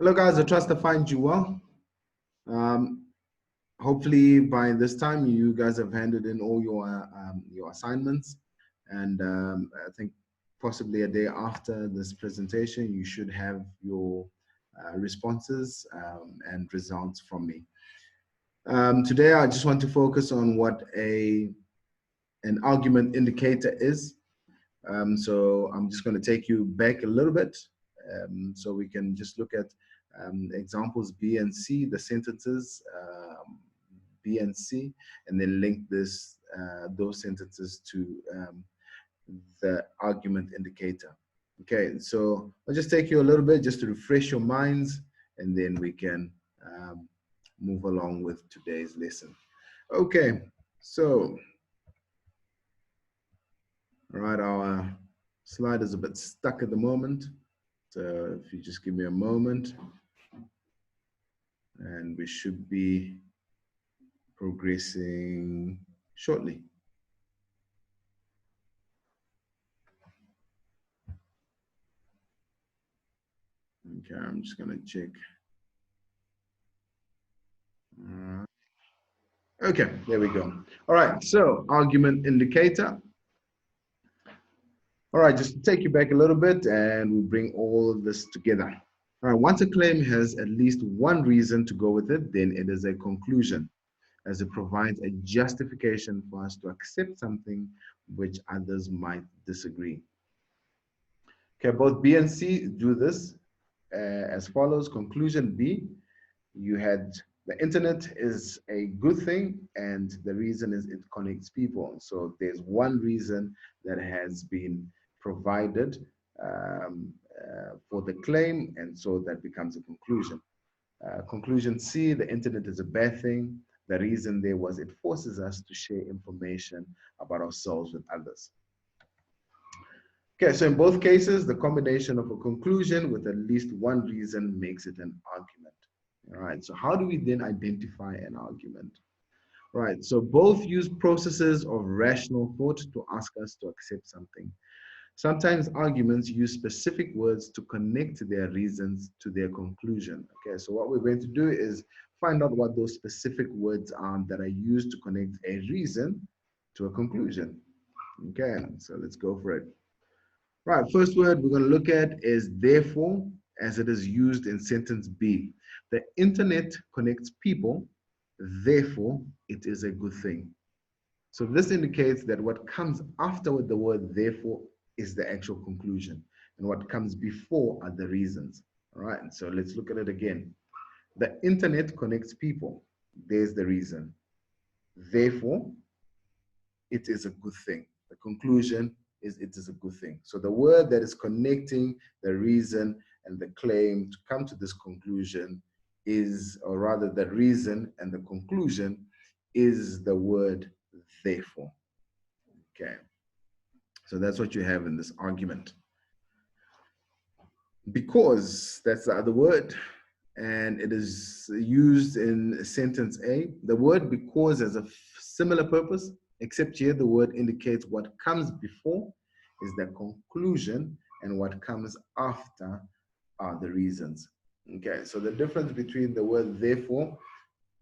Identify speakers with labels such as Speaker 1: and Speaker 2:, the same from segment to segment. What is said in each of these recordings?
Speaker 1: Hello guys, I trust I find you well. Hopefully by this time you guys have handed in all your assignments, and I think possibly a day after this presentation you should have your responses and results from me. Today I just want to focus on what an argument indicator is. So I'm just going to take you back a little bit so we can just look at examples B and C, the sentences B and C, and then link those sentences to the argument indicator. Okay, so I'll just take you a little bit just to refresh your minds, and then we can move along with today's lesson. Okay, so all right, our slide is a bit stuck at the moment. So if you just give me a moment, and we should be progressing shortly. Okay, I'm just gonna check. Okay, there we go. All right, so argument indicator. All right, just to take you back a little bit and we'll bring all of this together. All right, once a claim has at least one reason to go with it, then it is a conclusion, as it provides a justification for us to accept something which others might disagree. Okay, both B and C do this as follows. Conclusion B, you had the internet is a good thing, and the reason is it connects people. So there's one reason that has been provided for the claim, and so that becomes a conclusion. Conclusion C, the internet is a bad thing. The reason there was it forces us to share information about ourselves with others. Okay, so in both cases, the combination of a conclusion with at least one reason makes it an argument. All right, so how do we then identify an argument? All right, so both use processes of rational thought to ask us to accept something. Sometimes arguments use specific words to connect their reasons to their conclusion. Okay, so what we're going to do is find out what those specific words are that are used to connect a reason to a conclusion. Okay, so let's go for it. Right, first word we're going to look at is therefore, as it is used in sentence B. The internet connects people, therefore it is a good thing. So this indicates that what comes after with the word therefore is the actual conclusion, and what comes before are the reasons. All right, and so let's look at it again. The internet connects people. There's the reason. Therefore, it is a good thing. The conclusion is it is a good thing. So the word that is connecting the reason and the claim to come to this conclusion is, or rather the reason and the conclusion is the word therefore. Okay. So that's what you have in this argument. Because, that's the other word, and it is used in sentence A. The word because has a similar purpose, except here the word indicates what comes before is the conclusion, and what comes after are the reasons. Okay, so the difference between the word therefore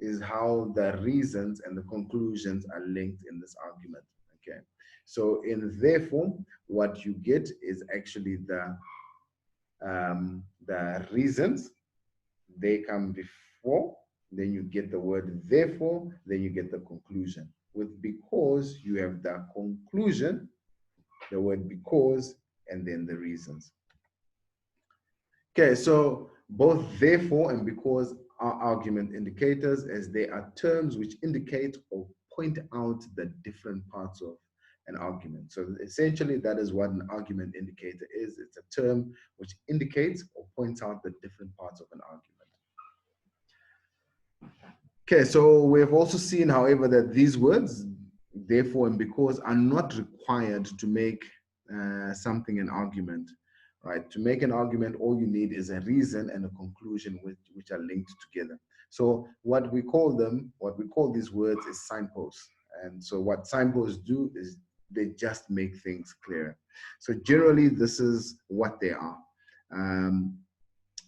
Speaker 1: is how the reasons and the conclusions are linked in this argument. Okay, so in therefore, what you get is actually the reasons. They come before, then you get the word therefore, then you get the conclusion. With because, you have the conclusion, the word because, and then the reasons. Okay, so both therefore and because are argument indicators, as they are terms which indicate or point out the different parts of an argument. So essentially, that is what an argument indicator is. It's a term which indicates or points out the different parts of an argument. Okay, so we have also seen, however, that these words, therefore and because, are not required to make something an argument, right? To make an argument, all you need is a reason and a conclusion which are linked together. So what we call these words is signposts. And so what signposts do is they just make things clear. So generally, this is what they are.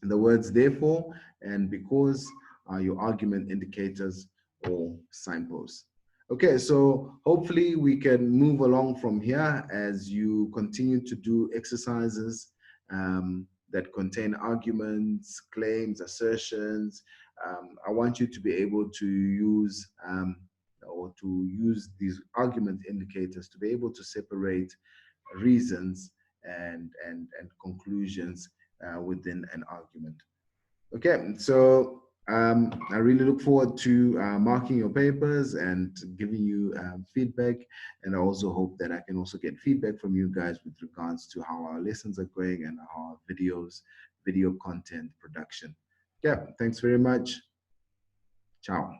Speaker 1: The words therefore and because are your argument indicators or signposts. Okay, so hopefully we can move along from here as you continue to do exercises that contain arguments, claims, assertions. I want you to be able to use these argument indicators to be able to separate reasons and conclusions within an argument. Okay, so I really look forward to marking your papers and giving you feedback. And I also hope that I can also get feedback from you guys with regards to how our lessons are going and our video content production. Yeah, thanks very much. Ciao.